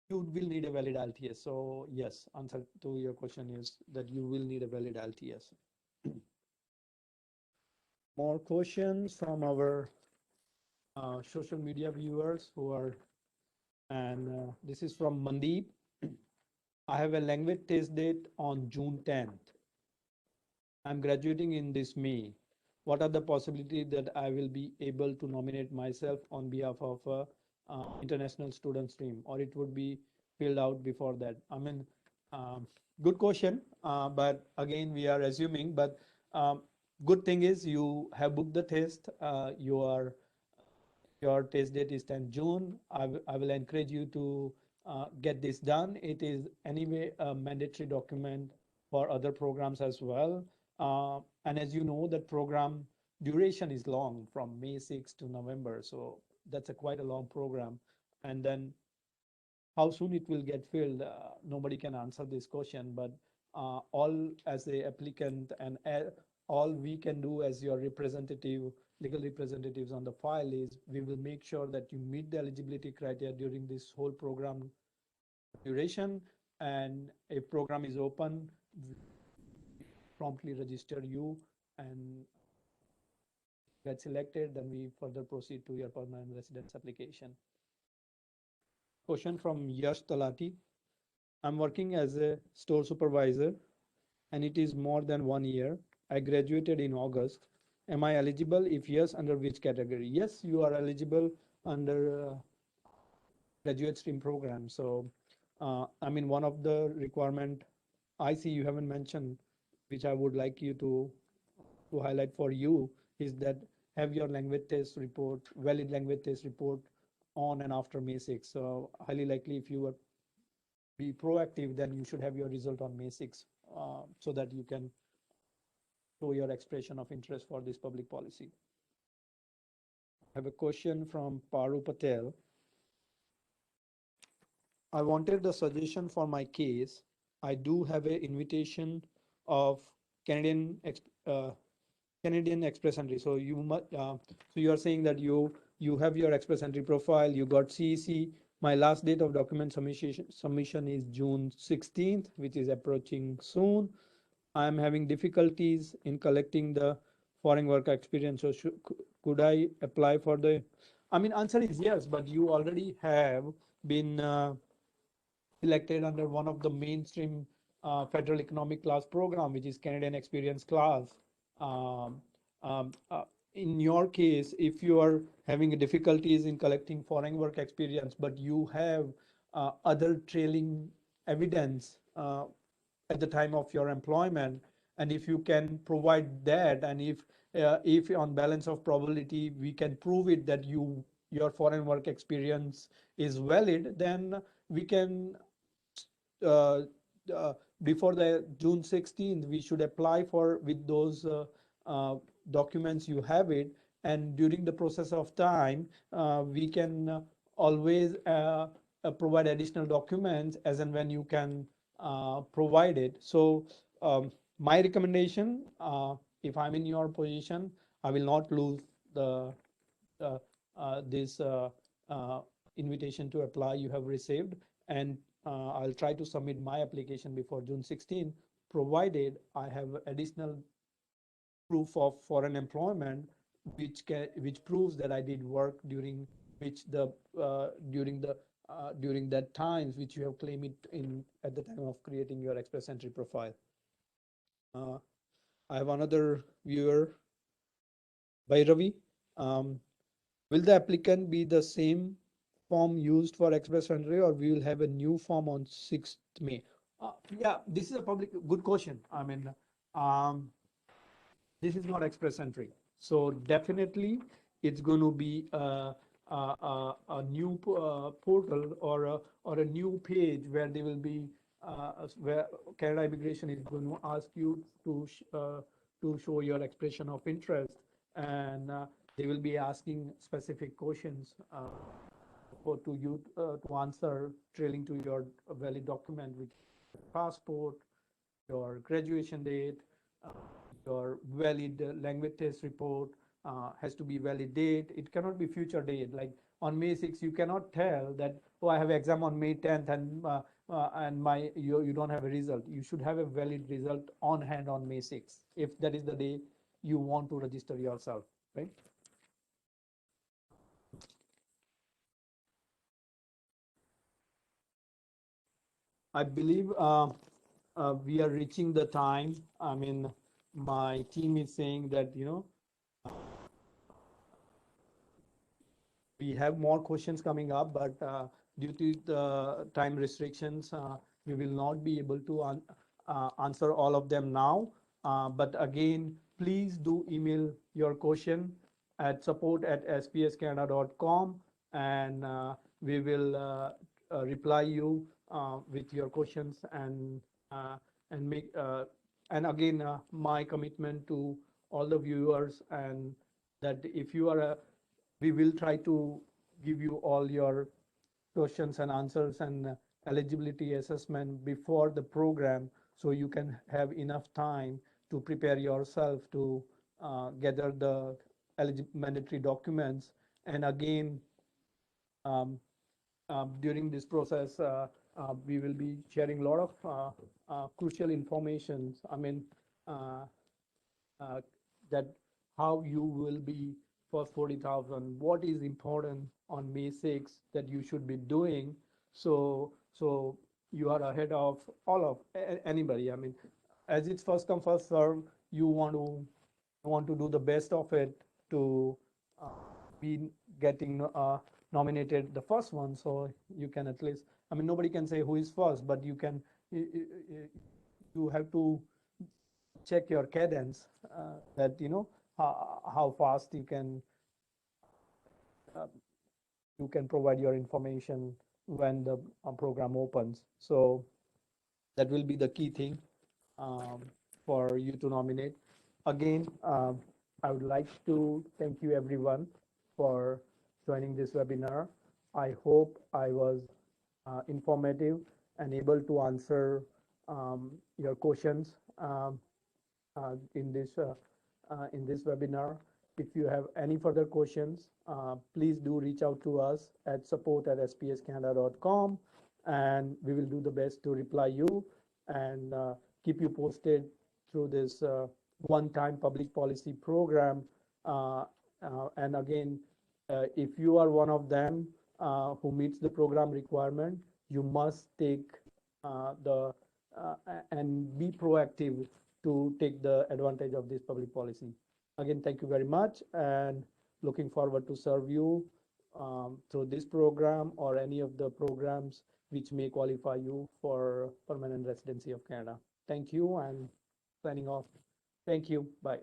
You will need a valid IELTS. So yes, answer to your question is that you will need a valid IELTS. More questions from our social media viewers who are, and this is from Mandeep. I have a language test date on June 10th. I'm graduating in this May. What are the possibilities that I will be able to nominate myself on behalf of international student stream, or it would be filled out before that? I mean, good question, but again, we are assuming, but good thing is you have booked the test. Your test date is 10 June. I will encourage you to get this done. It is anyway a mandatory document for other programs as well. And as you know, that program duration is long, from May 6 to November. So that's quite a long program. And then how soon it will get filled, nobody can answer this question, but all as a applicant and all we can do as your representative, legal representatives on the file, is we will make sure that you meet the eligibility criteria during this whole program duration. And if program is open, promptly register you and get selected, then we further proceed to your permanent residence application. Question from Yash Talati. I'm working as a store supervisor and it is more than 1 year. I graduated in August. Am I eligible? If yes, under which category? Yes, you are eligible under graduate stream program. So, I mean, one of the requirement I see you haven't mentioned, which I would like you to highlight for you, is that have your language test report, valid language test report on and after May 6. So highly likely if you are be proactive, then you should have your result on May 6, so that you can show your expression of interest for this public policy. I have a question from Paru Patel. I wanted the suggestion for my case. I do have an invitation of Canadian Canadian Express Entry. So you are saying that you have your Express Entry profile. You got CEC. My last date of document submission is June 16th, which is approaching soon. I am having difficulties in collecting the foreign work experience. So could I apply for the? I mean, answer is yes, but you already have been selected under one of the mainstream federal economic class program, which is Canadian Experience Class. Um, um, uh, in your case, if you are having difficulties in collecting foreign work experience, but you have other trailing evidence at the time of your employment, and if you can provide that, and if on balance of probability we can prove it that your foreign work experience is valid, then we can uh, uh, before the June 16th, we should apply for with those documents you have it. And during the process of time, we can always provide additional documents as and when you can provide it. So my recommendation, if I'm in your position, I will not lose the this invitation to apply you have received, and I'll try to submit my application before June 16, provided I have additional proof of foreign employment, which proves that I did work during which the during that times which you have claimed it in at the time of creating your Express Entry profile. I have another viewer, Bhairavi. Will the applicant be the same form used for Express Entry, or we will have a new form on 6th May? Yeah, this is a good question. I mean, this is not Express Entry. So definitely it's going to be a new portal or a new page where they will be where Canada Immigration is going to ask you to show your expression of interest, and they will be asking specific questions for to you to answer trailing to your valid document, which is passport, your graduation date, uh, your valid language test report has to be valid date. It cannot be future date. Like on May 6th, you cannot tell that, oh, I have exam on May 10th and you don't have a result. You should have a valid result on hand on May 6th, if that is the day you want to register yourself, right? I believe we are reaching the time. I mean, my team is saying that, we have more questions coming up, but due to the time restrictions, we will not be able to answer all of them now. But again, please do email your question at support@spscanada.com, and we will reply you with your questions and make and again my commitment to all the viewers, and that if you are a we will try to give you all your questions and answers and eligibility assessment before the program, so you can have enough time to prepare yourself to gather the mandatory documents. And again, um, during this process, we will be sharing a lot of crucial information. I mean, uh, uh, that how you will be for 40,000, what is important on May 6th that you should be doing. So you are ahead of all of anybody. I mean, as it's first come, first serve, you want to do the best of it to uh, be getting nominated the first one. So you can at least, I mean, nobody can say who is first, but you have to check your cadence, that how fast uh, you can provide your information when the program opens. So that will be the key thing, um, for you to nominate. again, I would like to thank you everyone for joining this webinar. I hope I was informative and able to answer your questions in this webinar. If you have any further questions, please do reach out to us at support@spscanada.com, and we will do the best to reply you and keep you posted through this one-time public policy program. And again, if you are one of them who meets the program requirement, you must take the and be proactive to take the advantage of this public policy. Again, thank you very much, and looking forward to serve you through this program or any of the programs which may qualify you for permanent residency of Canada. Thank you, and signing off. Thank you. Bye.